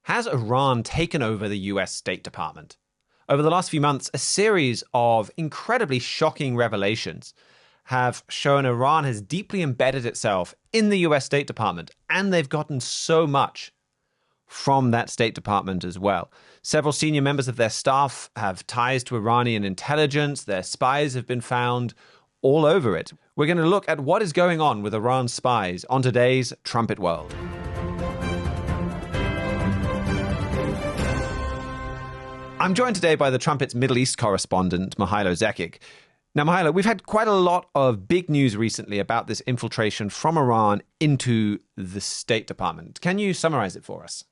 Has Iran taken over the US State Department? Over the last few months, a series of incredibly shocking revelations have shown Iran has deeply embedded itself in the US State Department, and they've gotten so much from that State Department as well. Several senior members of their staff have ties to Iranian intelligence. Their spies have been found all over it. We're going to look at what is going on with Iran's spies on today's Trumpet World. I'm joined today by the Trumpet's Middle East correspondent, Mihailo Zekic. Now, Mihailo, we've had quite a lot of big news recently about this infiltration from Iran into the State Department. Can you summarize it for us?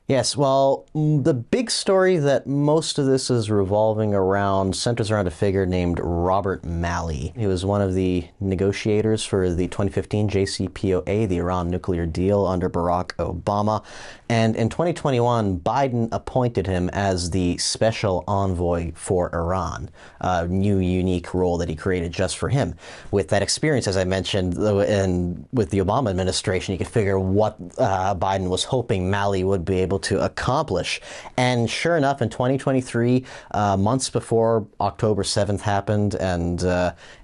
Yes, well, the big story that most of this is revolving around centers around a figure named Robert Malley. He was one of the negotiators for the 2015 JCPOA, the Iran nuclear deal under Barack Obama. And in 2021, Biden appointed him as the special envoy for Iran, a new unique role that he created just for him. With that experience, as I mentioned, and with the Obama administration, you could figure what Biden was hoping Malley would be able to accomplish. And sure enough, in 2023, months before October 7th happened and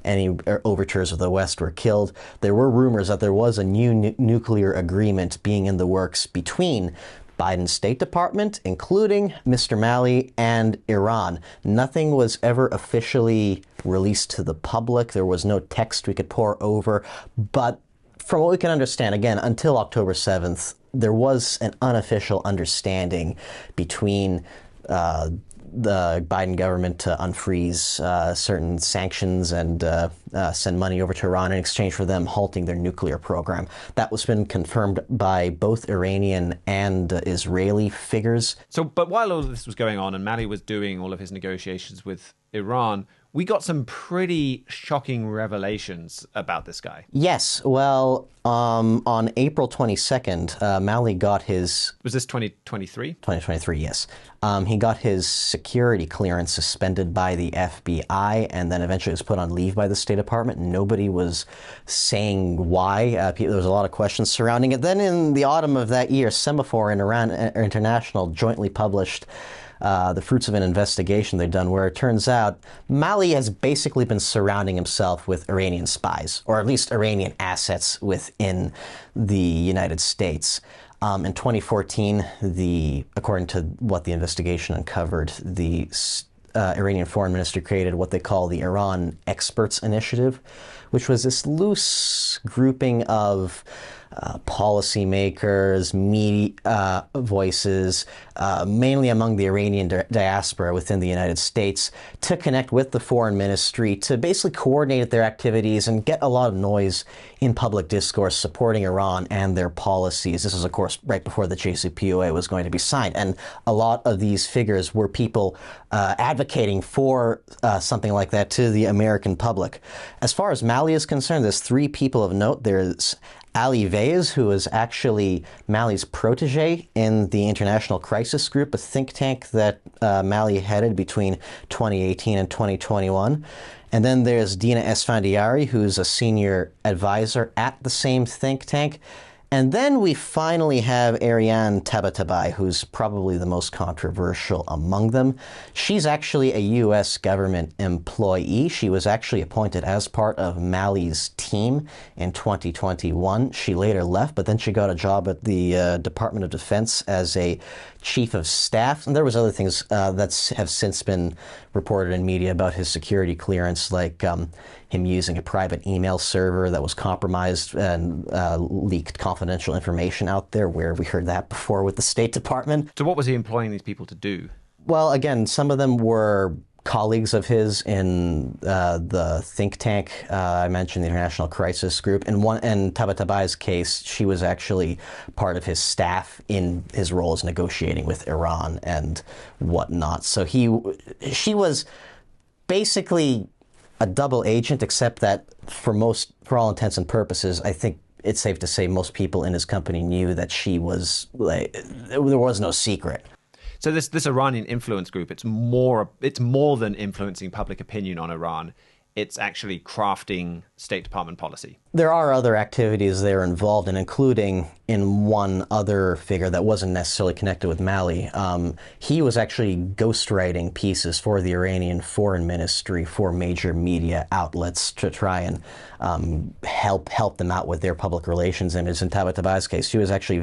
any overtures of the West were killed, there were rumors that there was a new nuclear agreement being in the works between Biden's State Department, including Mr. Malley, and Iran. Nothing was ever officially released to the public. There was no text we could pore over. But from what we can understand, again, until October 7th, there was an unofficial understanding between the Biden government to unfreeze certain sanctions and send money over to Iran in exchange for them halting their nuclear program. That was been confirmed by both Iranian and Israeli figures. But while all of this was going on and Malley was doing all of his negotiations with Iran, we got some pretty shocking revelations about this guy. Yes. Well, on April 22nd, Malley got his... Was this 2023? 2023, yes. He got his security clearance suspended by the FBI and then eventually was put on leave by the State Department. Nobody was saying why. There was a lot of questions surrounding it. Then in the autumn of that year, Semaphore and Iran International jointly published the fruits of an investigation they've done, where it turns out Malley has basically been surrounding himself with Iranian spies, or at least Iranian assets within the United States. In 2014, according to what the investigation uncovered, the Iranian foreign ministry created what they call the Iran Experts Initiative, which was this loose grouping of policymakers, media voices, mainly among the Iranian diaspora within the United States, to connect with the foreign ministry to basically coordinate their activities and get a lot of noise in public discourse supporting Iran and their policies. This was, of course, right before the JCPOA was going to be signed. And a lot of these figures were people advocating for something like that to the American public. As far as Malley is concerned, there's three people of note. There's Ali Vaiz, who is actually Malley's protege in the International Crisis Group, a think tank that Malley headed between 2018 and 2021. And then there's Dina Esfandiari, who's a senior advisor at the same think tank. And then we finally have Ariane Tabatabai, who's probably the most controversial among them. She's actually a U.S. government employee. She was actually appointed as part of Malley's team in 2021. She later left, but then she got a job at the Department of Defense as a chief of staff. And there was other things that have since been reported in media about his security clearance, like him using a private email server that was compromised and leaked confidential information out there, where we heard that before with the State Department. So what was he employing these people to do? Well, again, some of them were colleagues of his in the think tank I mentioned, the International Crisis Group. In Tabatabai's case, she was actually part of his staff in his role as negotiating with Iran and whatnot. So she was basically a double agent, except that for all intents and purposes, I think it's safe to say most people in his company knew that she was, like, there was no secret. So this Iranian influence group, it's more than influencing public opinion on Iran. It's actually crafting State Department policy. There are other activities they're involved in, including in one other figure that wasn't necessarily connected with Malley. He was actually ghostwriting pieces for the Iranian Foreign Ministry for major media outlets to try and help them out with their public relations image. In Tabatabai's case, he was actually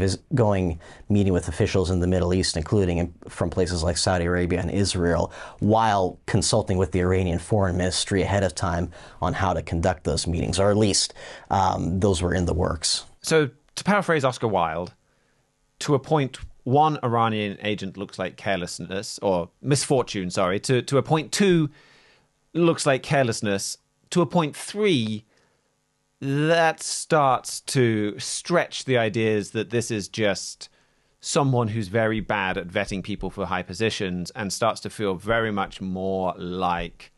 meeting with officials in the Middle East, including from places like Saudi Arabia and Israel, while consulting with the Iranian Foreign Ministry ahead of time on how to conduct those meetings, or at least those were in the works. So, to paraphrase Oscar Wilde, to appoint one Iranian agent looks like carelessness, or misfortune, sorry. To appoint two looks like carelessness. To appoint three, that starts to stretch the ideas that this is just someone who's very bad at vetting people for high positions, and starts to feel very much more like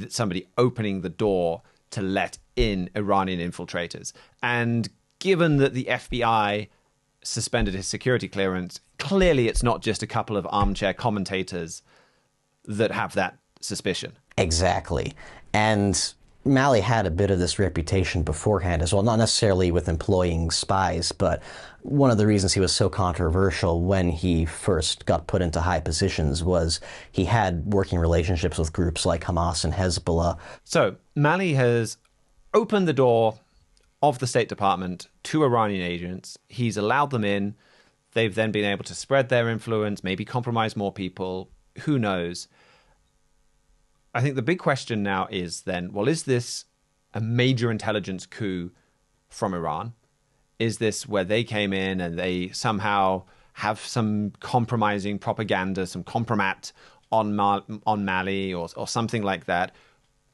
somebody opening the door to let in Iranian infiltrators. And given that the FBI suspended his security clearance, clearly it's not just a couple of armchair commentators that have that suspicion. Exactly. And Malley had a bit of this reputation beforehand as well, not necessarily with employing spies, but one of the reasons he was so controversial when he first got put into high positions was he had working relationships with groups like Hamas and Hezbollah. So Malley has opened the door of the State Department to Iranian agents. He's allowed them in. They've then been able to spread their influence, maybe compromise more people. Who knows? I think the big question now is then, well, is this a major intelligence coup from Iran? Is this where they came in and they somehow have some compromising propaganda, some compromat on Malley or something like that?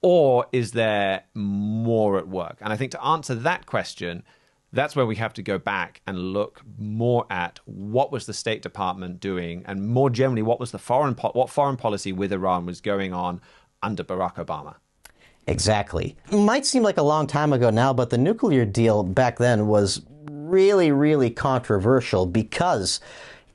Or is there more at work? And I think to answer that question, that's where we have to go back and look more at what was the State Department doing, and more generally, what was the foreign policy with Iran was going on under Barack Obama. Exactly. It might seem like a long time ago now, but the nuclear deal back then was really, really controversial because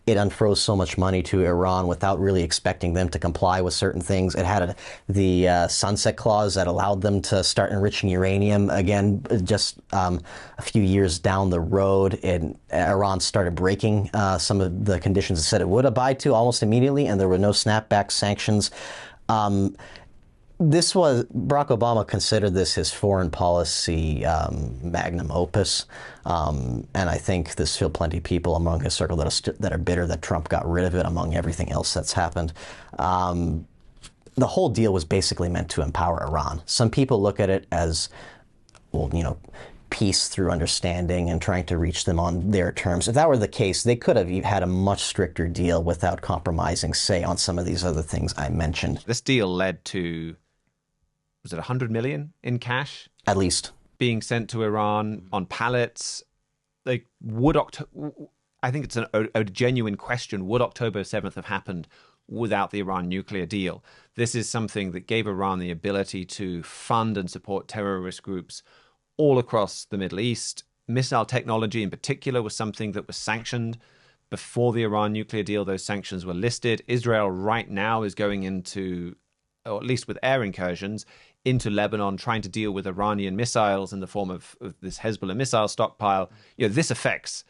it unfroze so much money to Iran without really expecting them to comply with certain things. It had the sunset clause that allowed them to start enriching uranium again just a few years down the road. And Iran started breaking some of the conditions it said it would abide to almost immediately, and there were no snapback sanctions. Barack Obama considered this his foreign policy magnum opus, and I think there's still plenty of people among his circle that are bitter that Trump got rid of it, among everything else that's happened. The whole deal was basically meant to empower Iran. Some people look at it as, well, peace through understanding and trying to reach them on their terms. If that were the case, they could have had a much stricter deal without compromising, say, on some of these other things I mentioned. This deal led to, was it 100 million in cash? At least. Being sent to Iran on pallets. I think it's a genuine question. Would October 7th have happened without the Iran nuclear deal? This is something that gave Iran the ability to fund and support terrorist groups all across the Middle East. Missile technology in particular was something that was sanctioned before the Iran nuclear deal. Those sanctions were listed. Israel right now is going into, or at least with air incursions, into Lebanon, trying to deal with Iranian missiles in the form of this Hezbollah missile stockpile. This affects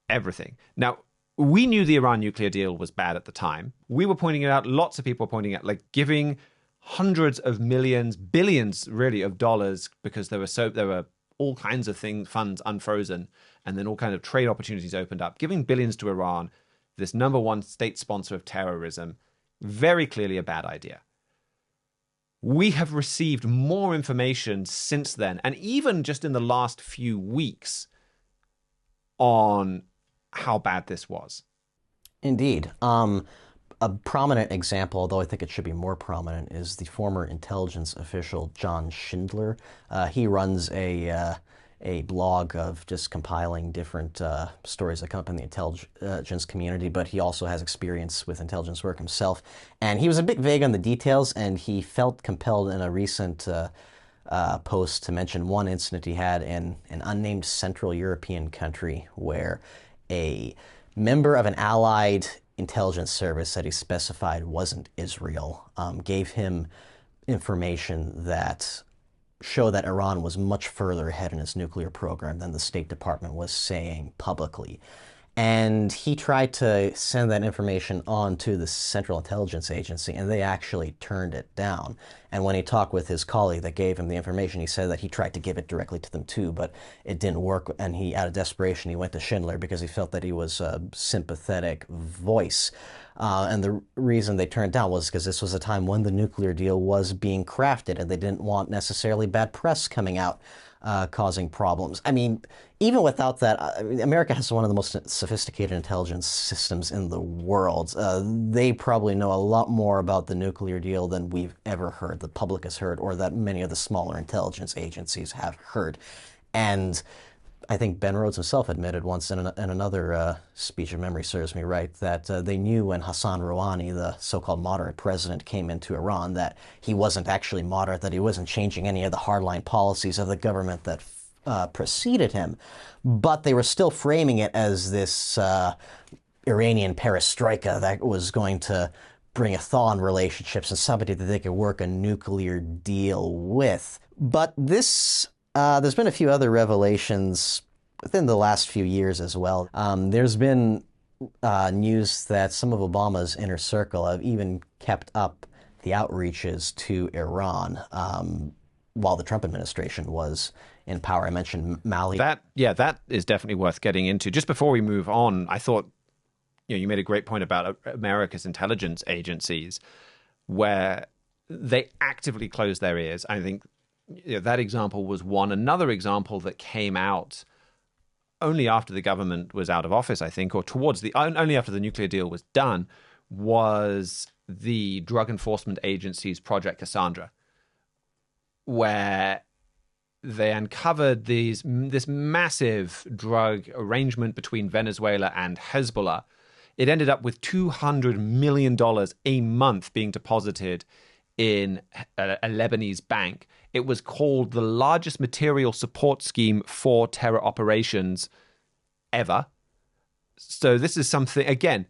everything. Now, we knew the Iran nuclear deal was bad at the time. We were pointing it out. Lots of people were pointing out, like giving hundreds of millions, billions really of dollars, because there were all kinds of funds unfrozen, and then all kinds of trade opportunities opened up. Giving billions to Iran, this number one state sponsor of terrorism, very clearly a bad idea. We have received more information since then, and even just in the last few weeks, on how bad this was. Indeed. A prominent example, although I think it should be more prominent, is the former intelligence official John Schindler. He runs a blog of just compiling different stories that come up in the intelligence community, but he also has experience with intelligence work himself. And he was a bit vague on the details, and he felt compelled in a recent post to mention one incident he had in an unnamed Central European country where a member of an allied intelligence service that he specified wasn't Israel gave him information that show that Iran was much further ahead in its nuclear program than the State Department was saying publicly. And he tried to send that information on to the Central Intelligence Agency, and they actually turned it down. And when he talked with his colleague that gave him the information, he said that he tried to give it directly to them too, but it didn't work. And he, out of desperation, he went to Schindler because he felt that he was a sympathetic voice. And the reason they turned it down was because this was a time when the nuclear deal was being crafted, and they didn't want necessarily bad press coming out causing problems. I mean, even without that, America has one of the most sophisticated intelligence systems in the world. They probably know a lot more about the nuclear deal than we've ever heard, the public has heard, or that many of the smaller intelligence agencies have heard. And I think Ben Rhodes himself admitted once in another speech, if memory serves me right, that they knew when Hassan Rouhani, the so-called moderate president, came into Iran, that he wasn't actually moderate, that he wasn't changing any of the hardline policies of the government that preceded him. But they were still framing it as this Iranian perestroika that was going to bring a thaw in relationships and somebody that they could work a nuclear deal with. But this there's been a few other revelations within the last few years as well. There's been news that some of Obama's inner circle have even kept up the outreaches to Iran while the Trump administration was in power. I mentioned Malley. That is definitely worth getting into. Just before we move on, I thought you made a great point about America's intelligence agencies, where they actively close their ears. I think that example was one. Another example that came out only after the government was out of office, I think, or only after the nuclear deal was done, was the Drug Enforcement Agency's Project Cassandra, where they uncovered this massive drug arrangement between Venezuela and Hezbollah. It ended up with $200 million a month being deposited in a Lebanese bank. It was called the largest material support scheme for terror operations ever. So this is something, again,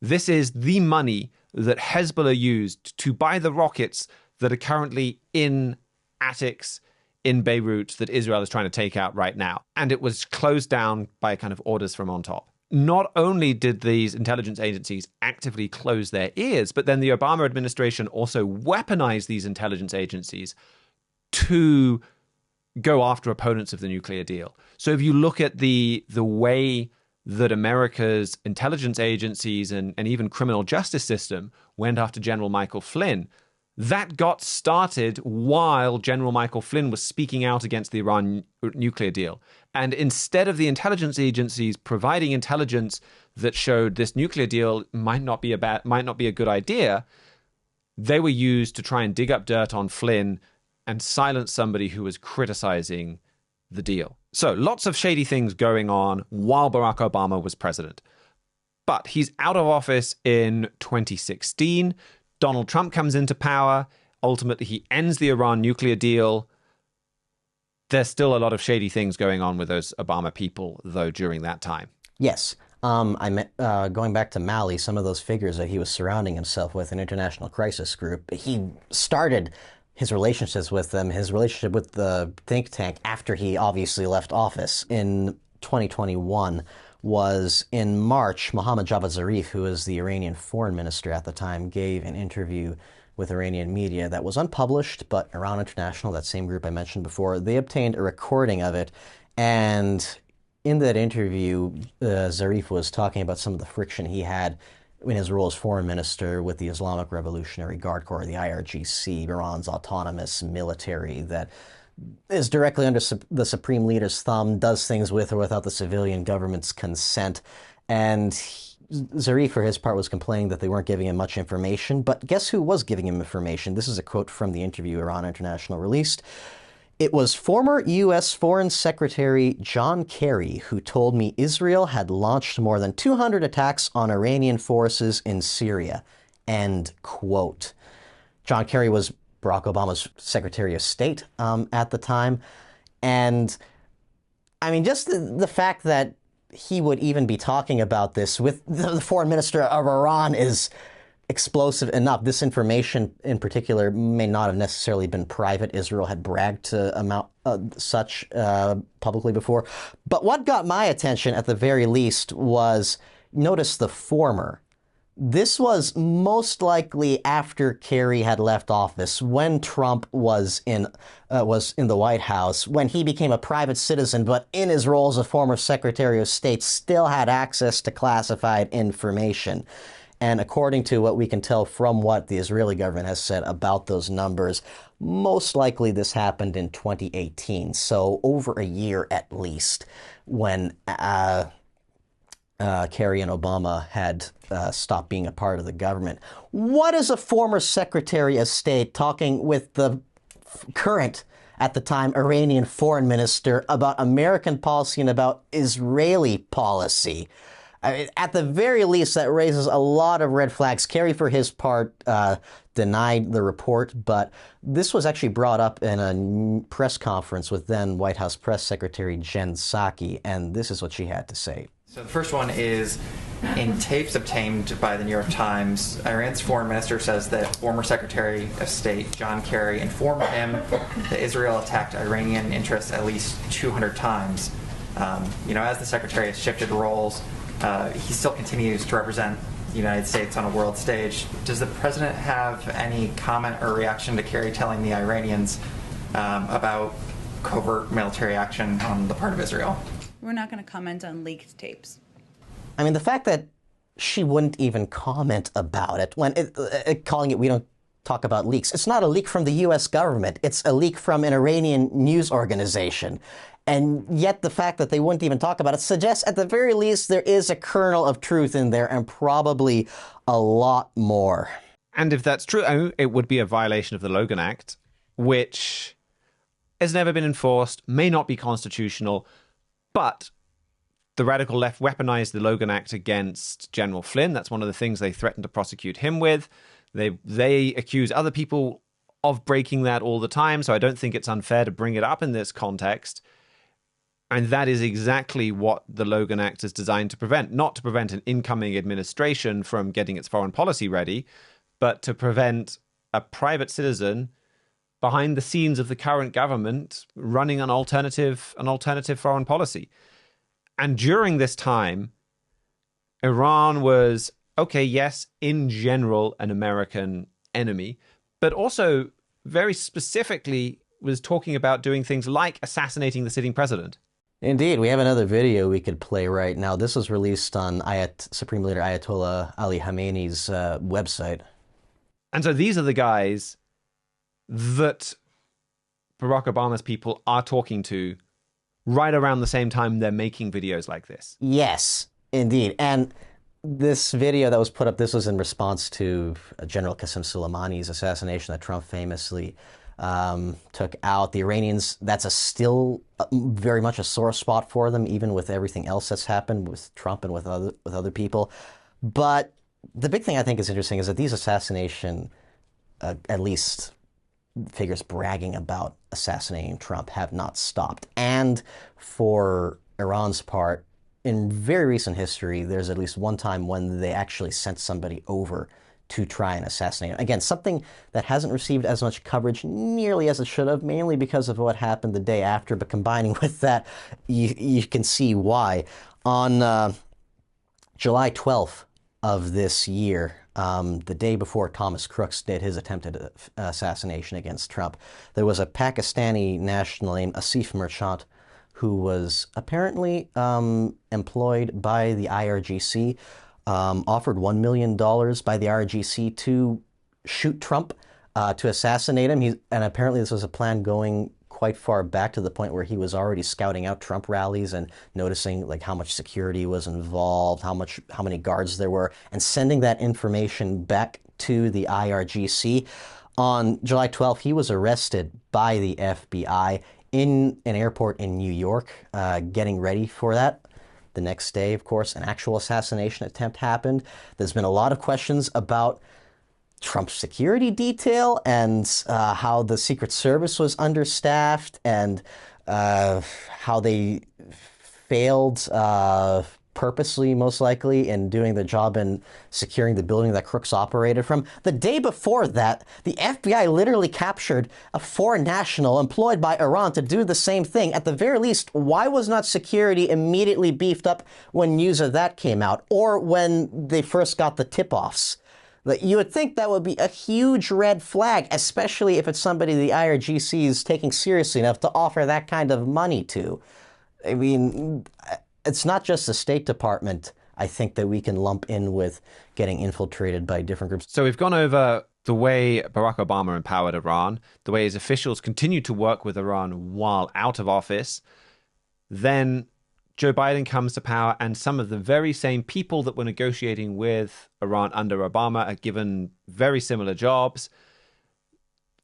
this is the money that Hezbollah used to buy the rockets that are currently in attics in Beirut that Israel is trying to take out right now. And it was closed down by kind of orders from on top. Not only did these intelligence agencies actively close their ears, but then the Obama administration also weaponized these intelligence agencies to go after opponents of the nuclear deal. So if you look at the way that America's intelligence agencies and even criminal justice system went after General Michael Flynn, that got started while General Michael Flynn was speaking out against the Iran nuclear deal. And instead of the intelligence agencies providing intelligence that showed this nuclear deal might not be a good idea, they were used to try and dig up dirt on Flynn and silence somebody who was criticizing the deal. So lots of shady things going on while Barack Obama was president. But he's out of office in 2016. Donald Trump comes into power. Ultimately, he ends the Iran nuclear deal. There's still a lot of shady things going on with those Obama people, though, during that time. Yes. Going back to Malley, some of those figures that he was surrounding himself with, an international crisis group, he started his relationships with them, his relationship with the think tank after he obviously left office. In 2021 was in March, Mohammad Javad Zarif, who was the Iranian foreign minister at the time, gave an interview with Iranian media that was unpublished, but Iran International, that same group I mentioned before, they obtained a recording of it. And in that interview, Zarif was talking about some of the friction he had in his role as foreign minister with the Islamic Revolutionary Guard Corps, the IRGC, Iran's autonomous military that is directly under the supreme leader's thumb, does things with or without the civilian government's consent. And Zarif, for his part, was complaining that they weren't giving him much information. But guess who was giving him information? This is a quote from the interview Iran International released. It was former U.S. Foreign Secretary John Kerry who told me Israel had launched more than 200 attacks on Iranian forces in Syria. End quote. John Kerry was Barack Obama's Secretary of State at the time. And I mean, just the fact that he would even be talking about this with the foreign minister of Iran is explosive enough. This information in particular may not have necessarily been private. Israel had bragged to amount such publicly before. But what got my attention at the very least was, notice the former. This was most likely after Kerry had left office, when Trump was in the White House, when he became a private citizen, but in his role as a former Secretary of State, still had access to classified information. And according to what we can tell from what the Israeli government has said about those numbers, most likely this happened in 2018, so over a year at least, when Kerry and Obama had stopped being a part of the government. What is a former Secretary of State talking with the current, at the time, Iranian foreign minister about American policy and about Israeli policy? At the very least, that raises a lot of red flags. Kerry, for his part, denied the report, but this was actually brought up in a press conference with then White House Press Secretary Jen Psaki, and this is what she had to say. So the first one is, in tapes obtained by the New York Times, Iran's foreign minister says that former Secretary of State John Kerry informed him that Israel attacked Iranian interests at least 200 times. As the Secretary has shifted roles, he still continues to represent the United States on a world stage. Does the president have any comment or reaction to Kerry telling the Iranians about covert military action on the part of Israel? We're not going to comment on leaked tapes. I mean, the fact that she wouldn't even comment about it, when calling it, we don't talk about leaks. It's not a leak from the U.S. government. It's a leak from an Iranian news organization. And yet the fact that they wouldn't even talk about it suggests, at the very least, there is a kernel of truth in there, and probably a lot more. And if that's true, it would be a violation of the Logan Act, which has never been enforced, may not be constitutional, but the radical left weaponized the Logan Act against General Flynn. That's one of the things they threatened to prosecute him with. They accuse other people of breaking that all the time, so I don't think it's unfair to bring it up in this context. And that is exactly what the Logan Act is designed to prevent. Not to prevent an incoming administration from getting its foreign policy ready, but to prevent a private citizen behind the scenes of the current government running an alternative foreign policy. And during this time, Iran was, okay, yes, in general, an American enemy, but also very specifically was talking about doing things like assassinating the sitting president. Indeed, we have another video we could play right now. This was released on Supreme Leader Ayatollah Ali Khamenei's website. And so these are the guys that Barack Obama's people are talking to right around the same time they're making videos like this. Yes, indeed. And this video that was put up, this was in response to General Qasem Soleimani's assassination that Trump famously took out. The Iranians, that's still very much a sore spot for them, even with everything else that's happened with Trump and with other people. But the big thing I think is interesting is that these assassination, at least figures bragging about assassinating Trump, have not stopped. And for Iran's part, in very recent history, there's at least one time when they actually sent somebody over to try and assassinate him. Again, something that hasn't received as much coverage nearly as it should have, mainly because of what happened the day after, but combining with that, you can see why. On July 12th of this year, the day before Thomas Crooks did his attempted assassination against Trump, there was a Pakistani national named Asif Merchant who was apparently employed by the IRGC, offered $1 million by the IRGC to shoot Trump, to assassinate him. And apparently this was a plan going quite far back, to the point where he was already scouting out Trump rallies and noticing like how much security was involved, how many guards there were, and sending that information back to the IRGC. On July 12th, he was arrested by the FBI in an airport in New York, getting ready for that. The next day, of course, an actual assassination attempt happened. There's been a lot of questions about Trump's security detail and how the Secret Service was understaffed and how they failed purposely, most likely, in doing the job in securing the building that crooks operated from. The day before that, the FBI literally captured a foreign national employed by Iran to do the same thing. At the very least, why was not security immediately beefed up when news of that came out, or when they first got the tip-offs? You would think that would be a huge red flag, especially if it's somebody the IRGC is taking seriously enough to offer that kind of money to. I mean, it's not just the State Department, I think, that we can lump in with getting infiltrated by different groups. So we've gone over the way Barack Obama empowered Iran, the way his officials continued to work with Iran while out of office. Then Joe Biden comes to power, and some of the very same people that were negotiating with Iran under Obama are given very similar jobs.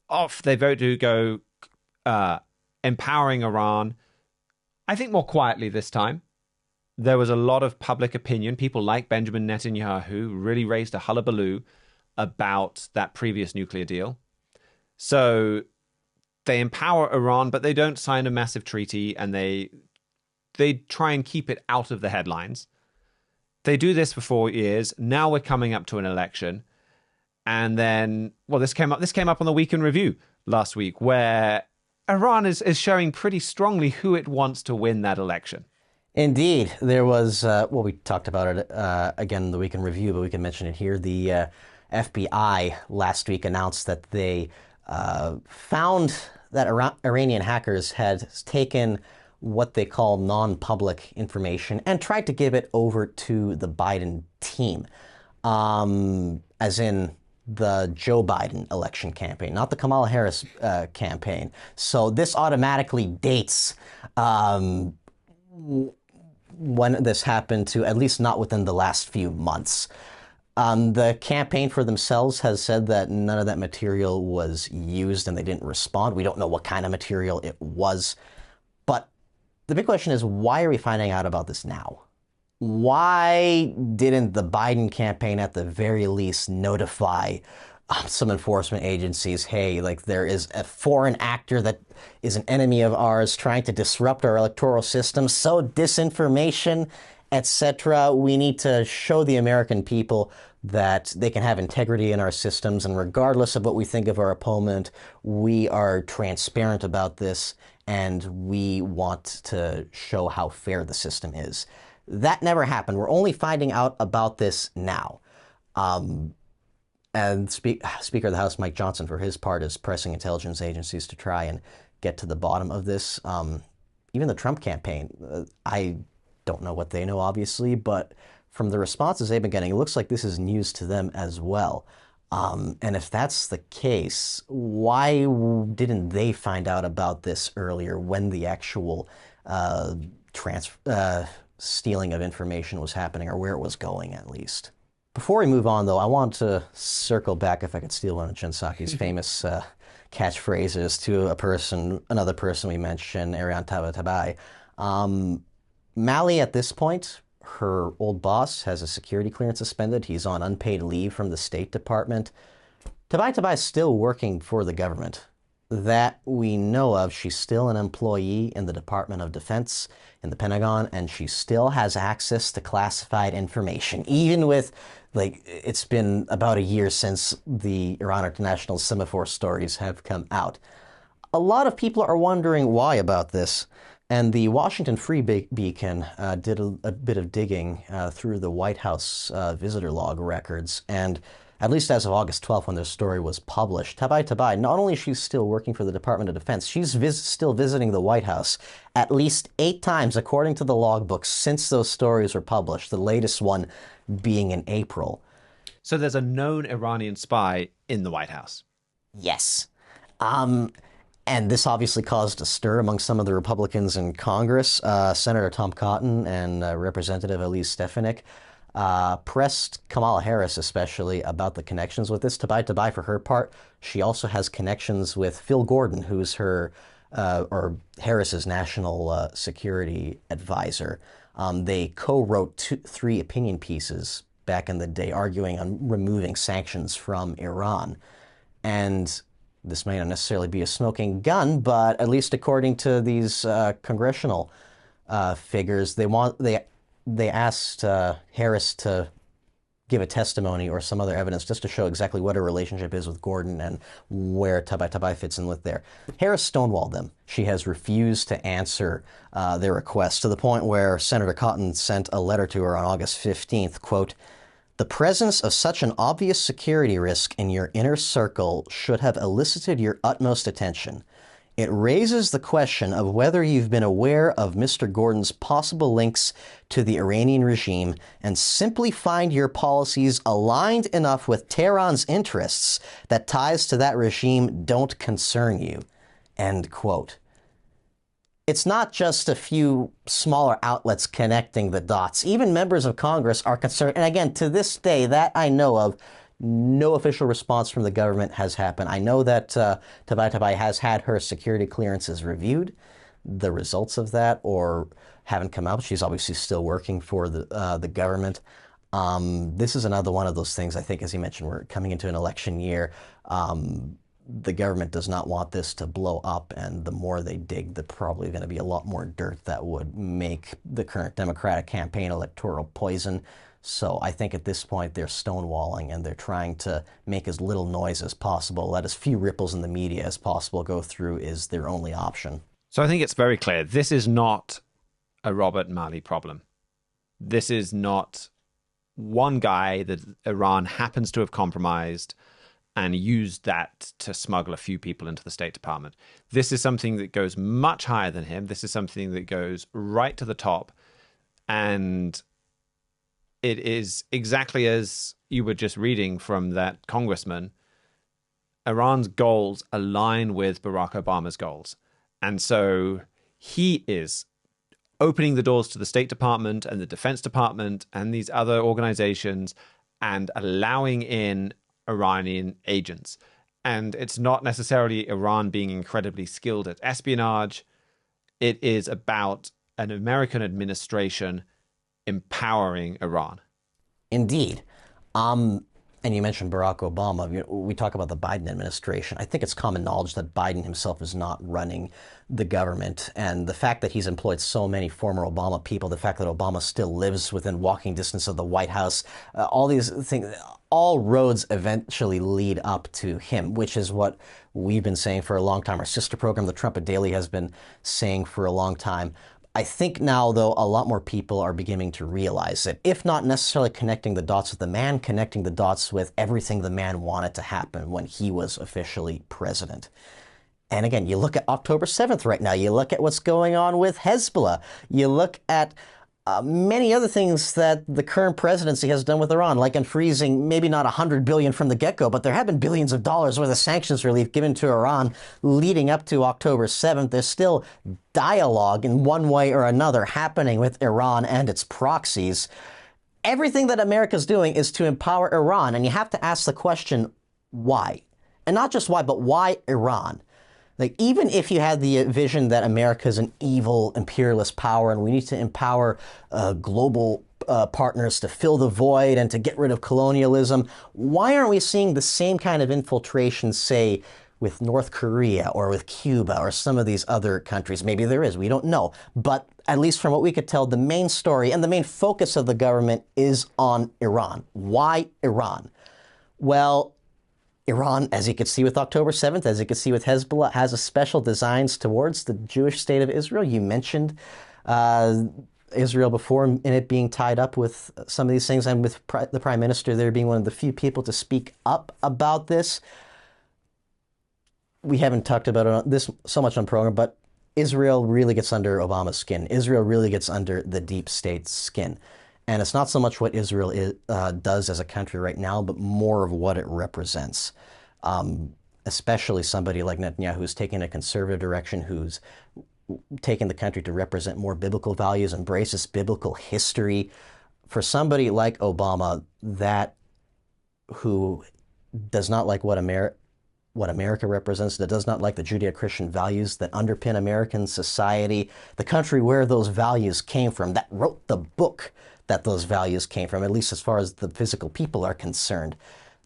Off they vote to go empowering Iran. I think more quietly this time. There was a lot of public opinion. People like Benjamin Netanyahu really raised a hullabaloo about that previous nuclear deal. So they empower Iran, but they don't sign a massive treaty, and they try and keep it out of the headlines. They do this for 4 years. Now we're coming up to an election. And then, well, this came up on the Week in Review last week, where Iran is showing pretty strongly who it wants to win that election. Indeed. There was, well, we talked about it again in the Week in Review, but we can mention it here. The FBI last week announced that they found that Iranian hackers had taken what they call non-public information and tried to give it over to the Biden team, as in the Joe Biden election campaign, not the Kamala Harris campaign. So this automatically dates when this happened to, at least not within the last few months. The campaign for themselves has said that none of that material was used and they didn't respond. We don't know what kind of material it was. But the big question is, why are we finding out about this now? Why didn't the Biden campaign at the very least notify some enforcement agencies, hey, like, there is a foreign actor that is an enemy of ours trying to disrupt our electoral system, sow disinformation, etc. We need to show the American people that they can have integrity in our systems, and regardless of what we think of our opponent, we are transparent about this, and we want to show how fair the system is. That never happened. We're only finding out about this now. And Speaker of the House Mike Johnson, for his part, is pressing intelligence agencies to try and get to the bottom of this. Even the Trump campaign, I don't know what they know, obviously, but from the responses they've been getting, it looks like this is news to them as well. And if that's the case, why didn't they find out about this earlier, when the actual stealing of information was happening, or where it was going, at least? Before we move on, though, I want to circle back, if I could steal one of Jen Psaki's famous catchphrases, to another person we mentioned, Ariane Tabatabai. Malley, at this point, her old boss, has a security clearance suspended. He's on unpaid leave from the State Department. Tabatabai is still working for the government. That we know of. She's still an employee in the Department of Defense, in the Pentagon, and she still has access to classified information, even with, like, it's been about a year since the Iran International Semaphore stories have come out. A lot of people are wondering why about this, and the Washington Free Beacon did a bit of digging through the White House visitor log records, and at least as of August 12th, when this story was published, Tabatabai, not only is she still working for the Department of Defense, she's still visiting the White House at least 8 times, according to the logbooks, since those stories were published, the latest one being in April. So there's a known Iranian spy in the White House. Yes. And this obviously caused a stir among some of the Republicans in Congress. Senator Tom Cotton and Representative Elise Stefanik pressed Kamala Harris especially about the connections with this. Tabatabai, for her part, she also has connections with Phil Gordon, who's her or Harris's national security advisor. They co-wrote 3 opinion pieces back in the day arguing on removing sanctions from Iran. And this may not necessarily be a smoking gun, but at least according to these congressional figures, they they asked Harris to give a testimony or some other evidence just to show exactly what her relationship is with Gordon and where Tabatabai fits in with there. Harris stonewalled them. She has refused to answer their requests to the point where Senator Cotton sent a letter to her on August 15th, quote, "The presence of such an obvious security risk in your inner circle should have elicited your utmost attention. It raises the question of whether you've been aware of Mr. Gordon's possible links to the Iranian regime and simply find your policies aligned enough with Tehran's interests that ties to that regime don't concern you." End quote. It's not just a few smaller outlets connecting the dots. Even members of Congress are concerned. And again, to this day, that I know of, no official response from the government has happened. I know that Tabatabai has had her security clearances reviewed. The results of that or haven't come out. She's obviously still working for the government. This is another one of those things, I think, as you mentioned, we're coming into an election year. The government does not want this to blow up, and the more they dig, there's probably going to be a lot more dirt that would make the current Democratic campaign electoral poison. So I think at this point they're stonewalling and they're trying to make as little noise as possible, let as few ripples in the media as possible go through is their only option. So I think it's very clear. This is not a Robert Malley problem. This is not one guy that Iran happens to have compromised and used that to smuggle a few people into the State Department. This is something that goes much higher than him. This is something that goes right to the top. And it is exactly as you were just reading from that congressman. Iran's goals align with Barack Obama's goals. And so he is opening the doors to the State Department and the Defense Department and these other organizations and allowing in Iranian agents. And it's not necessarily Iran being incredibly skilled at espionage. It is about an American administration empowering Iran. Indeed. And you mentioned Barack Obama. We talk about the Biden administration. I think it's common knowledge that Biden himself is not running the government. And the fact that he's employed so many former Obama people, the fact that Obama still lives within walking distance of the White House, all these things, all roads eventually lead up to him, which is what we've been saying for a long time. Our sister program, the Trumpet Daily, has been saying for a long time. I think now, though, a lot more people are beginning to realize it, if not necessarily connecting the dots with the man, connecting the dots with everything the man wanted to happen when he was officially president. And again, you look at October 7th right now, you look at what's going on with Hezbollah, you look at many other things that the current presidency has done with Iran, like unfreezing maybe not $100 billion from the get-go, but there have been billions of dollars worth of sanctions relief given to Iran leading up to October 7th. There's still dialogue in one way or another happening with Iran and its proxies. Everything that America's doing is to empower Iran, and you have to ask the question, why? And not just why, but why Iran? Like, even if you had the vision that America is an evil imperialist power and we need to empower global partners to fill the void and to get rid of colonialism, why aren't we seeing the same kind of infiltration, say, with North Korea or with Cuba or some of these other countries? Maybe there is, we don't know. But at least from what we could tell, the main story and the main focus of the government is on Iran. Why Iran? Well, Iran, as you could see with October 7th, as you could see with Hezbollah, has a special designs towards the Jewish state of Israel. You mentioned Israel before in it being tied up with some of these things, and with the Prime Minister there being one of the few people to speak up about this. We haven't talked about this so much on program, but Israel really gets under Obama's skin. Israel really gets under the deep state's skin. And it's not so much what Israel does as a country right now, but more of what it represents. Especially somebody like Netanyahu, who's taking a conservative direction, who's taken the country to represent more biblical values, embraces biblical history. For somebody like Obama, that who does not like what America represents, that does not like the Judeo-Christian values that underpin American society, the country where those values came from, that wrote the book that those values came from, at least as far as the physical people are concerned.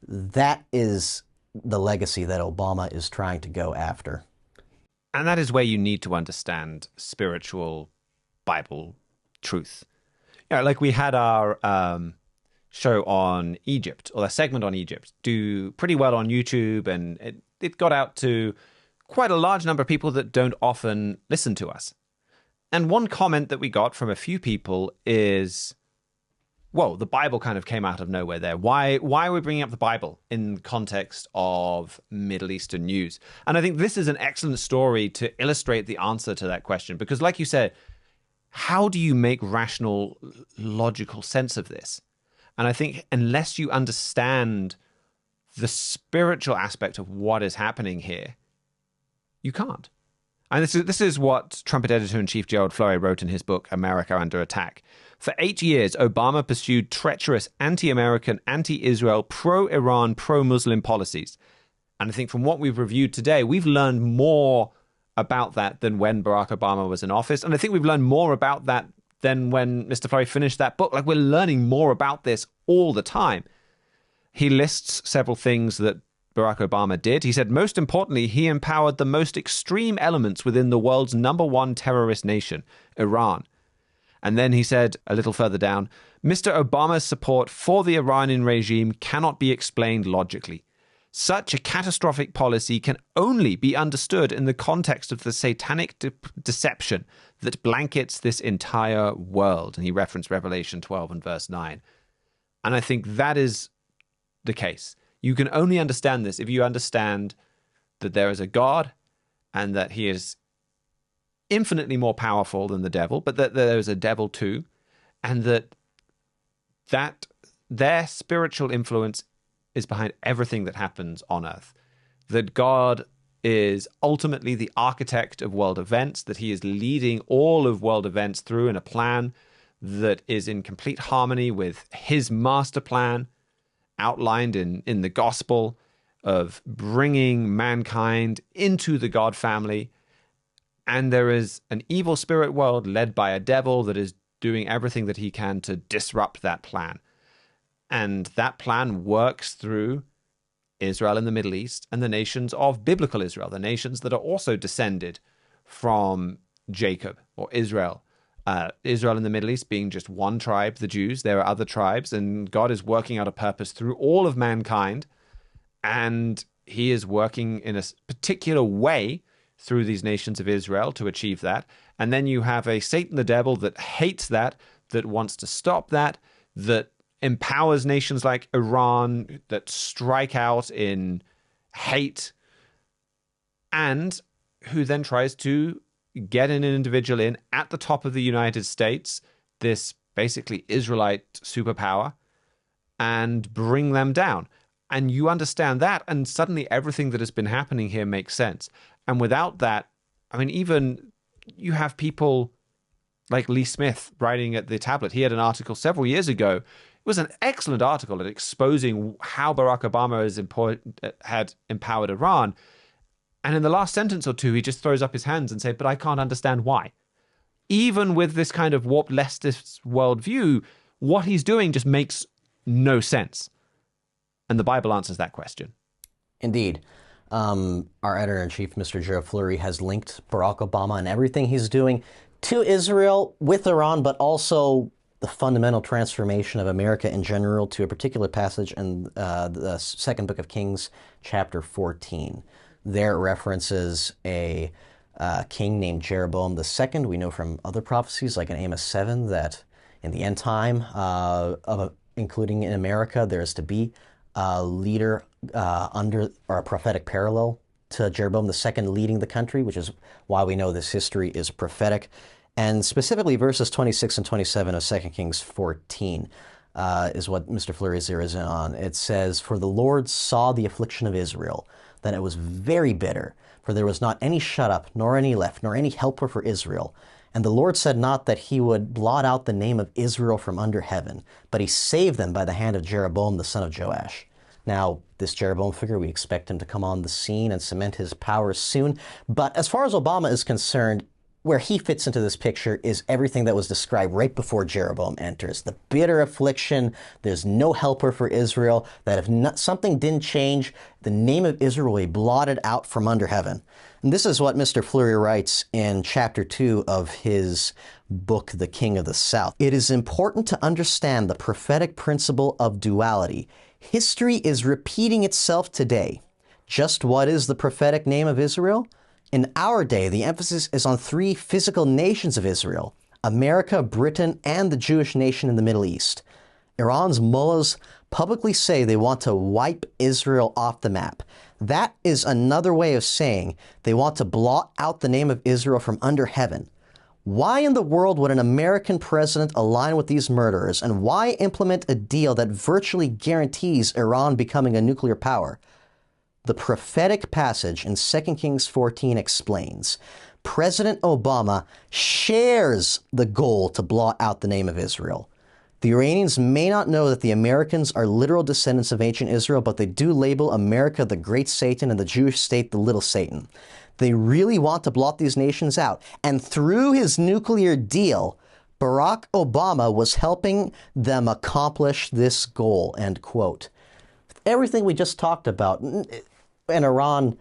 That is the legacy that Obama is trying to go after. And that is where you need to understand spiritual Bible truth. Like we had our show on Egypt, or a segment on Egypt, do pretty well on YouTube, and it got out to quite a large number of people that don't often listen to us. And one comment that we got from a few people is, whoa, the Bible kind of came out of nowhere there. Why are we bringing up the Bible in context of Middle Eastern news? And I think this is an excellent story to illustrate the answer to that question. Because like you said, how do you make rational, logical sense of this? And I think unless you understand the spiritual aspect of what is happening here, you can't. And this is what Trumpet Editor-in-Chief Gerald Flurry wrote in his book, America Under Attack. For 8 years, Obama pursued treacherous anti-American, anti-Israel, pro-Iran, pro-Muslim policies. And I think from what we've reviewed today, we've learned more about that than when Barack Obama was in office. And I think we've learned more about that than when Mr. Flurry finished that book. Like, we're learning more about this all the time. He lists several things that Barack Obama did. He said, most importantly, he empowered the most extreme elements within the world's #1 terrorist nation, Iran. And then he said, a little further down, Mr. Obama's support for the Iranian regime cannot be explained logically. Such a catastrophic policy can only be understood in the context of the satanic deception that blankets this entire world. And he referenced Revelation 12 and verse 9. And I think that is the case. You can only understand this if you understand that there is a God and that he is infinitely more powerful than the devil, but that there is a devil too, and that their spiritual influence is behind everything that happens on earth. That God is ultimately the architect of world events, that he is leading all of world events through in a plan that is in complete harmony with his master plan outlined in the gospel of bringing mankind into the God family. And there is an evil spirit world led by a devil that is doing everything that he can to disrupt that plan. And that plan works through Israel in the Middle East and the nations of biblical Israel, the nations that are also descended from Jacob or Israel. Israel in the Middle East being just one tribe, the Jews. There are other tribes, and God is working out a purpose through all of mankind. And he is working in a particular way through these nations of Israel to achieve that. And then you have a Satan, the devil, that hates that wants to stop that empowers nations like Iran that strike out in hate, and who then tries to get an individual in at the top of the United States, this basically Israelite superpower, and bring them down. And you understand that, and suddenly everything that has been happening here makes sense. And without that, I mean, even you have people like Lee Smith writing at the Tablet. He had an article several years ago. It was an excellent article at exposing how Barack Obama had empowered Iran. And in the last sentence or two, he just throws up his hands and says, but I can't understand why. Even with this kind of warped leftist worldview, what he's doing just makes no sense. And the Bible answers that question. Indeed. Our editor-in-chief, Mr. Joe Fleury, has linked Barack Obama and everything he's doing to Israel with Iran, but also the fundamental transformation of America in general to a particular passage in the second book of Kings, chapter 14. There it references a king named Jeroboam II. We know from other prophecies, like in Amos 7, that in the end time, including in America, there is to be a leader under or a prophetic parallel to Jeroboam II leading the country, which is why we know this history is prophetic. And specifically verses 26 and 27 of 2 Kings 14 is what Mr. Fleury zeroes in on. It says, "For the Lord saw the affliction of Israel, that it was very bitter, for there was not any shut up, nor any left, nor any helper for Israel. And the Lord said not that he would blot out the name of Israel from under heaven, but he saved them by the hand of Jeroboam the son of Joash." Now, this Jeroboam figure, we expect him to come on the scene and cement his powers soon. But as far as Obama is concerned, where he fits into this picture is everything that was described right before Jeroboam enters. The bitter affliction, there's no helper for Israel, that if something didn't change, the name of Israel will be blotted out from under heaven. And this is what Mr. Fleury writes in chapter 2 of his book, The King of the South. It is important to understand the prophetic principle of duality. History is repeating itself today. Just what is the prophetic name of Israel? In our day, the emphasis is on three physical nations of Israel: America, Britain, and the Jewish nation in the Middle East. Iran's mullahs publicly say they want to wipe Israel off the map. That is another way of saying they want to blot out the name of Israel from under heaven. Why in the world would an American president align with these murderers, and why implement a deal that virtually guarantees Iran becoming a nuclear power? The prophetic passage in 2 Kings 14 explains. President Obama shares the goal to blot out the name of Israel. The Iranians may not know that the Americans are literal descendants of ancient Israel, but they do label America the Great Satan and the Jewish state the Little Satan. They really want to blot these nations out. And through his nuclear deal, Barack Obama was helping them accomplish this goal, end quote. Everything we just talked about, and Iran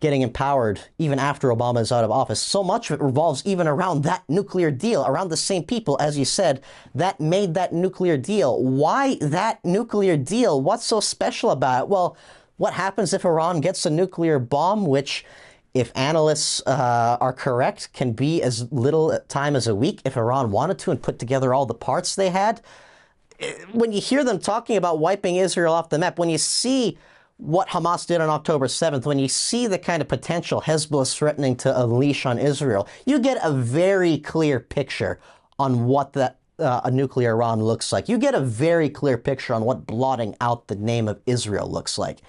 getting empowered even after Obama is out of office, so much of it revolves even around that nuclear deal, around the same people, as you said, that made that nuclear deal. Why that nuclear deal? What's so special about it? Well, what happens if Iran gets a nuclear bomb, which, if analysts are correct, can be as little time as a week if Iran wanted to and put together all the parts they had? When you hear them talking about wiping Israel off the map, when you see what Hamas did on October 7th, when you see the kind of potential Hezbollah's threatening to unleash on Israel, you get a very clear picture on what a nuclear Iran looks like. You get a very clear picture on what blotting out the name of Israel looks like.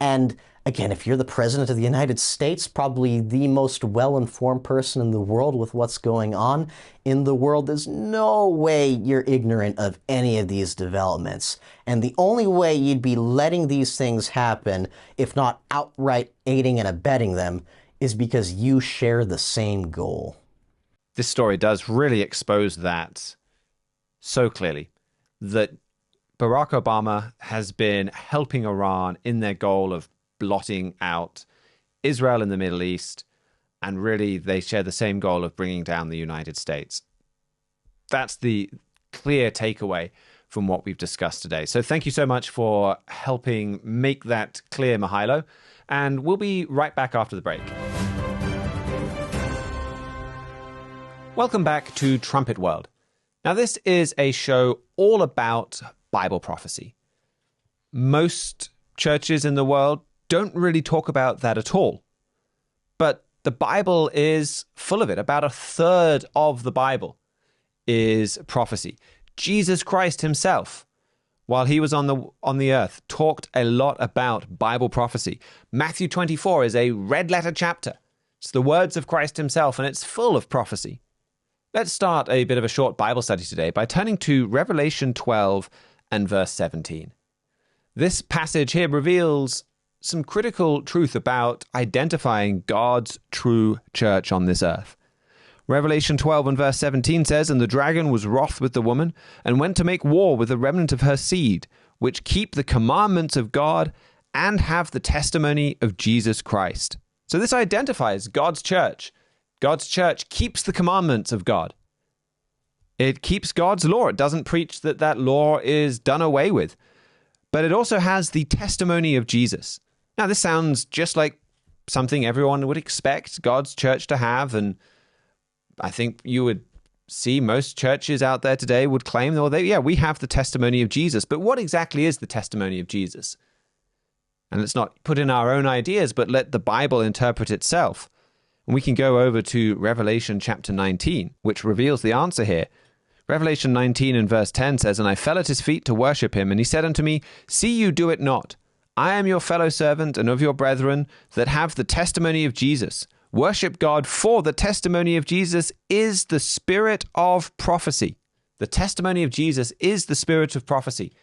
And again, if you're the president of the United States, probably the most well-informed person in the world with what's going on in the world, there's no way you're ignorant of any of these developments. And the only way you'd be letting these things happen, if not outright aiding and abetting them, is because you share the same goal. This story does really expose that so clearly, that Barack Obama has been helping Iran in their goal of blotting out Israel in the Middle East, and really they share the same goal of bringing down the United States. That's the clear takeaway from what we've discussed today. So thank you so much for helping make that clear, Mihailo, and we'll be right back after the break. Welcome back to Trumpet World. Now, this is a show all about Bible prophecy. Most churches in the world don't really talk about that at all. But the Bible is full of it. About a third of the Bible is prophecy. Jesus Christ himself, while he was on the earth, talked a lot about Bible prophecy. Matthew 24 is a red letter chapter. It's the words of Christ himself, and it's full of prophecy. Let's start a bit of a short Bible study today by turning to Revelation 12 and verse 17. This passage here reveals some critical truth about identifying God's true church on this earth. Revelation 12 and verse 17 says, "And the dragon was wroth with the woman, and went to make war with the remnant of her seed, which keep the commandments of God, and have the testimony of Jesus Christ." So this identifies God's church. God's church keeps the commandments of God. It keeps God's law. It doesn't preach that that law is done away with. But it also has the testimony of Jesus. Now, this sounds just like something everyone would expect God's church to have, and I think you would see most churches out there today would claim, we have the testimony of Jesus. But what exactly is the testimony of Jesus? And let's not put in our own ideas, but let the Bible interpret itself. And we can go over to Revelation chapter 19, which reveals the answer here. Revelation 19 and verse 10 says, "And I fell at his feet to worship him, and he said unto me, See you do it not. I am your fellow servant and of your brethren that have the testimony of Jesus. Worship God, for the testimony of Jesus is the spirit of prophecy." The testimony of Jesus is the spirit of prophecy.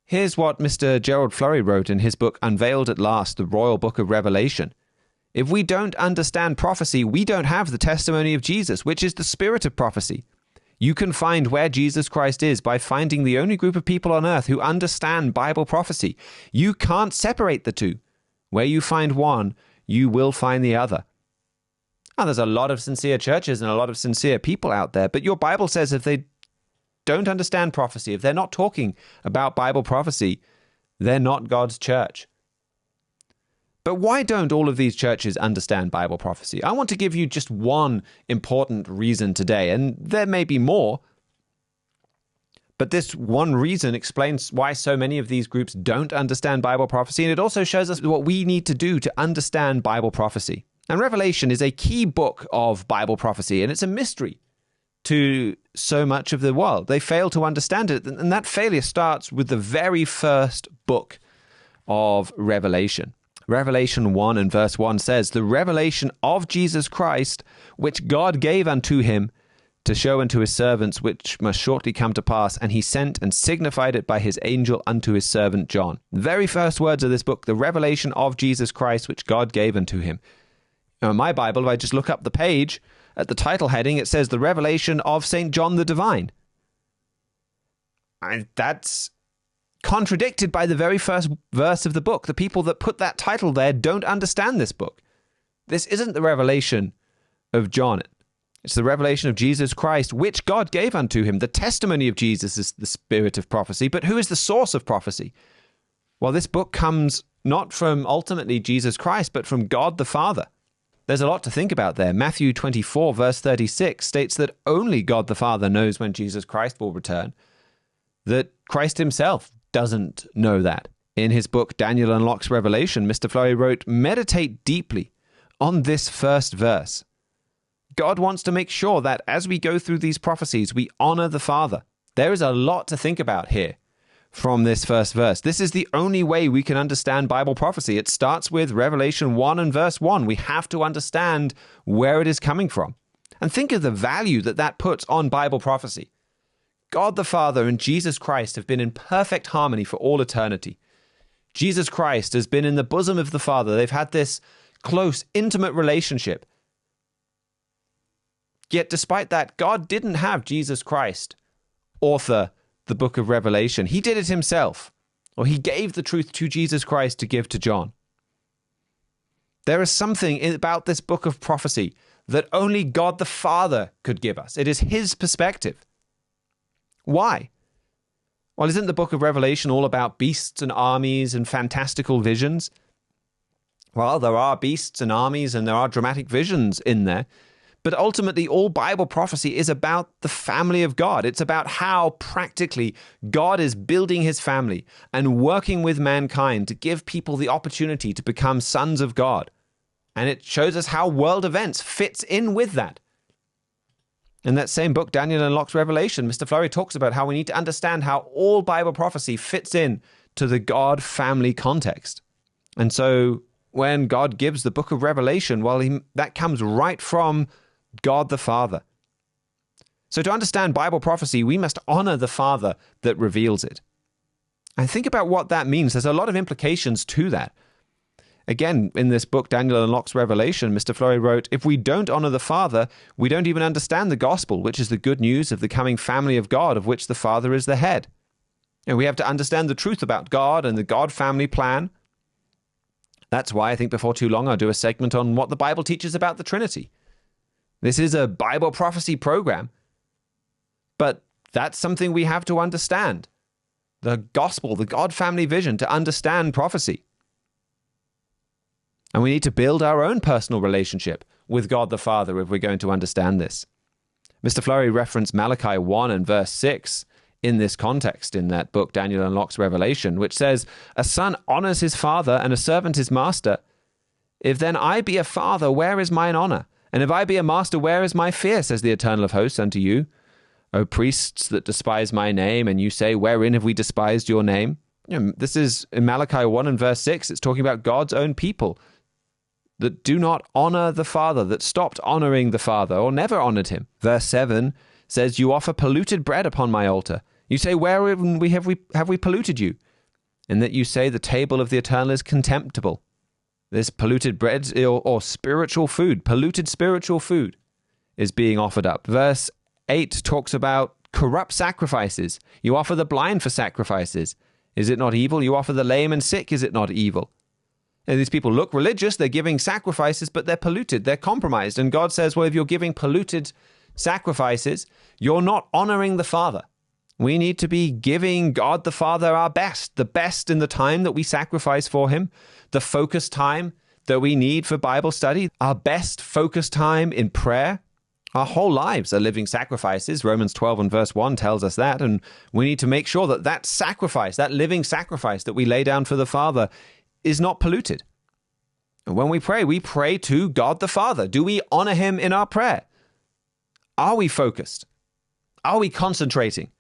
Here's what Mr. Gerald Flurry wrote in his book, Unveiled at Last, the Royal Book of Revelation. If we don't understand prophecy, we don't have the testimony of Jesus, which is the spirit of prophecy. You can find where Jesus Christ is by finding the only group of people on earth who understand Bible prophecy. You can't separate the two. Where you find one, you will find the other. Oh, there's a lot of sincere churches and a lot of sincere people out there, but your Bible says if they don't understand prophecy, if they're not talking about Bible prophecy, they're not God's church. But why don't all of these churches understand Bible prophecy? I want to give you just one important reason today, and there may be more, but this one reason explains why so many of these groups don't understand Bible prophecy, and it also shows us what we need to do to understand Bible prophecy. And Revelation is a key book of Bible prophecy, and it's a mystery to so much of the world. They fail to understand it, and that failure starts with the very first book of Revelation. Revelation 1 and verse 1 says, "The revelation of Jesus Christ, which God gave unto him to show unto his servants, which must shortly come to pass, and he sent and signified it by his angel unto his servant John." The very first words of this book, the revelation of Jesus Christ, which God gave unto him. Now, in my Bible, if I just look up the page, at the title heading, it says the revelation of St. John the Divine. And that's contradicted by the very first verse of the book. The people that put that title there don't understand this book. This isn't the revelation of John. It's the revelation of Jesus Christ, which God gave unto him. The testimony of Jesus is the spirit of prophecy. But who is the source of prophecy? Well, this book comes not from ultimately Jesus Christ, but from God the Father. There's a lot to think about there. Matthew 24, verse 36 states that only God the Father knows when Jesus Christ will return, that Christ himself doesn't know that. In his book, Daniel Unlocks Revelation, Mr. Flurry wrote, "Meditate deeply on this first verse. God wants to make sure that as we go through these prophecies, we honor the Father." There is a lot to think about here from this first verse. This is the only way we can understand Bible prophecy. It starts with Revelation 1 and verse 1. We have to understand where it is coming from. And think of the value that that puts on Bible prophecy. God the Father and Jesus Christ have been in perfect harmony for all eternity. Jesus Christ has been in the bosom of the Father. They've had this close, intimate relationship. Yet despite that, God didn't have Jesus Christ author the book of Revelation. He did it himself, or he gave the truth to Jesus Christ to give to John. There is something about this book of prophecy that only God the Father could give us. It is his perspective. Why? Well, isn't the book of Revelation all about beasts and armies and fantastical visions? Well, there are beasts and armies and there are dramatic visions in there. But ultimately, all Bible prophecy is about the family of God. It's about how practically God is building his family and working with mankind to give people the opportunity to become sons of God. And it shows us how world events fits in with that. In that same book, Daniel Unlocks Revelation, Mr. Flurry talks about how we need to understand how all Bible prophecy fits in to the God family context. And so when God gives the book of Revelation, well, that comes right from God the Father. So to understand Bible prophecy, we must honor the Father that reveals it. And think about what that means. There's a lot of implications to that. Again, in this book, Daniel Unlocks Revelation, Mr. Flurry wrote, "If we don't honor the Father, we don't even understand the gospel, which is the good news of the coming family of God, of which the Father is the head." And we have to understand the truth about God and the God family plan. That's why I think before too long I'll do a segment on what the Bible teaches about the Trinity. This is a Bible prophecy program, but that's something we have to understand. The gospel, the God family vision, to understand prophecy. And we need to build our own personal relationship with God the Father if we're going to understand this. Mr. Flurry referenced Malachi 1 and verse 6 in this context in that book, Daniel Unlocks Revelation, which says, "A son honors his father and a servant his master. If then I be a father, where is mine honor? And if I be a master, where is my fear, says the Eternal of hosts unto you? O priests that despise my name, and you say, wherein have we despised your name?" This is in Malachi 1 and verse 6. It's talking about God's own people that do not honor the Father, that stopped honoring the Father or never honored him. Verse 7 says, "You offer polluted bread upon my altar. You say, wherein have we polluted you? And that you say the table of the Eternal is contemptible." This polluted bread or spiritual food, polluted spiritual food is being offered up. Verse 8 talks about corrupt sacrifices. "You offer the blind for sacrifices. Is it not evil? You offer the lame and sick. Is it not evil?" And these people look religious, they're giving sacrifices, but they're polluted, they're compromised. And God says, well, if you're giving polluted sacrifices, you're not honoring the Father. We need to be giving God the Father our best, the best in the time that we sacrifice for him, the focused time that we need for Bible study, our best focused time in prayer. Our whole lives are living sacrifices. Romans 12 and verse 1 tells us that. And we need to make sure that that sacrifice, that living sacrifice that we lay down for the Father, is not polluted. And when we pray to God the Father. Do we honor him in our prayer? Are we focused? Are we concentrating?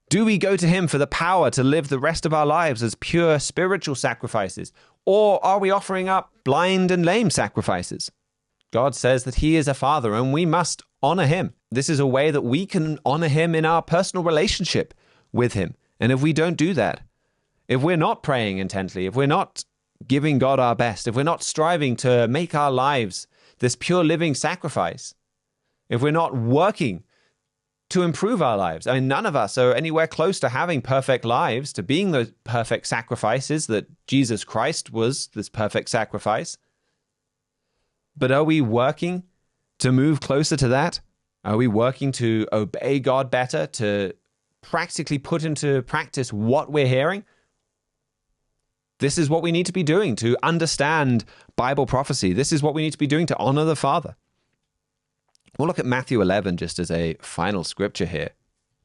Do we go to him for the power to live the rest of our lives as pure spiritual sacrifices? Or are we offering up blind and lame sacrifices? God says that he is a father and we must honor him. This is a way that we can honor him in our personal relationship with him. And if we don't do that, if we're not praying intently, if we're not giving God our best, if we're not striving to make our lives this pure living sacrifice, if we're not working to improve our lives, I mean, none of us are anywhere close to having perfect lives, to being those perfect sacrifices that Jesus Christ was, this perfect sacrifice. But are we working to move closer to that? Are we working to obey God better, to practically put into practice what we're hearing? This is what we need to be doing to understand Bible prophecy. This is what we need to be doing to honor the Father. We'll look at Matthew 11 just as a final scripture here.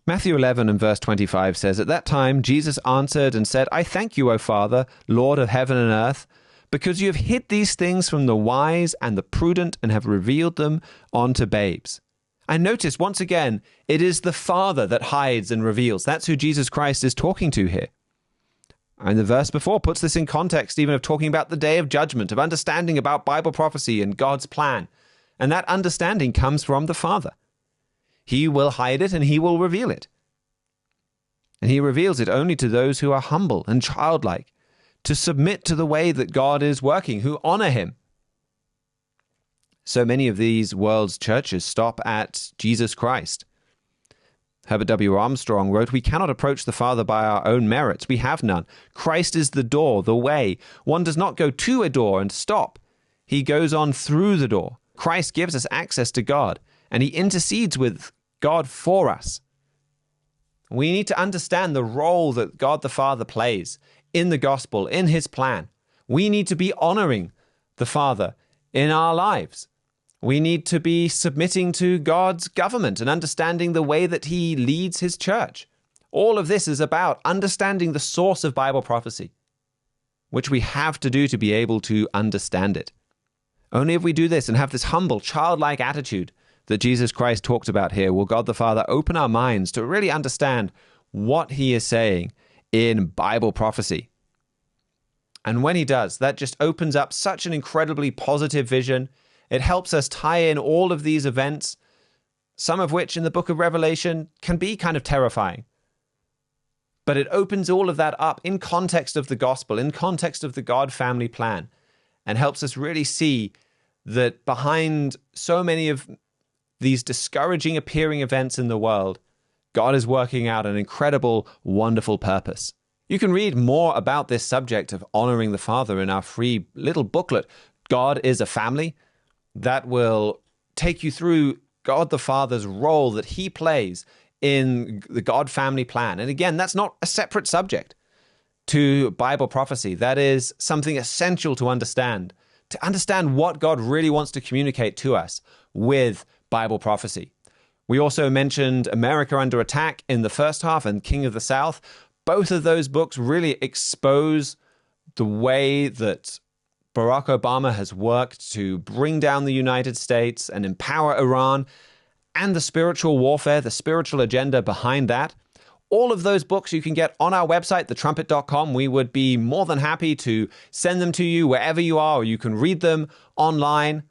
Matthew 11 and verse 25 says, "At that time Jesus answered and said, I thank you, O Father, Lord of heaven and earth, because you have hid these things from the wise and the prudent and have revealed them unto babes." And notice, once again, it is the Father that hides and reveals. That's who Jesus Christ is talking to here. And the verse before puts this in context even of talking about the day of judgment, of understanding about Bible prophecy and God's plan. And that understanding comes from the Father. He will hide it and he will reveal it. And he reveals it only to those who are humble and childlike, to submit to the way that God is working, who honor him. So many of these world's churches stop at Jesus Christ. Herbert W. Armstrong wrote, "We cannot approach the Father by our own merits. We have none. Christ is the door, the way. One does not go to a door and stop. He goes on through the door. Christ gives us access to God, and he intercedes with God for us." We need to understand the role that God the Father plays in the gospel, in his plan. We need to be honoring the Father in our lives. We need to be submitting to God's government and understanding the way that he leads his church. All of this is about understanding the source of Bible prophecy, which we have to do to be able to understand it. Only if we do this and have this humble, childlike attitude that Jesus Christ talked about here will God the Father open our minds to really understand what he is saying in Bible prophecy. And when he does, that just opens up such an incredibly positive vision. It helps us tie in all of these events, some of which in the book of Revelation can be kind of terrifying. But it opens all of that up in context of the gospel, in context of the God family plan, and helps us really see that behind so many of these discouraging appearing events in the world, God is working out an incredible, wonderful purpose. You can read more about this subject of honoring the Father in our free little booklet, God is a Family, that will take you through God the Father's role that he plays in the God family plan. And again, that's not a separate subject to Bible prophecy. That is something essential to understand what God really wants to communicate to us with Bible prophecy. We also mentioned America Under Attack in the first half and King of the South. Both of those books really expose the way that Barack Obama has worked to bring down the United States and empower Iran, and the spiritual warfare, the spiritual agenda behind that. All of those books you can get on our website, thetrumpet.com. We would be more than happy to send them to you wherever you are, or you can read them online.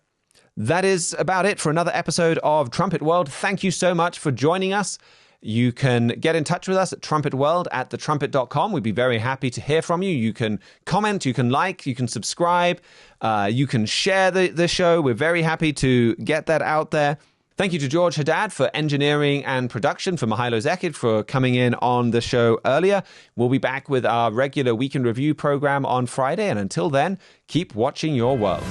That is about it for another episode of Trumpet World. Thank you so much for joining us. You can get in touch with us at trumpetworld@thetrumpet.com. We'd be very happy to hear from you. You can comment, you can like, you can subscribe, you can share the show. We're very happy to get that out there. Thank you to George Haddad for engineering and production, for Mihailo Zekid for coming in on the show earlier. We'll be back with our regular Weekend Review program on Friday, and until then, keep watching your world.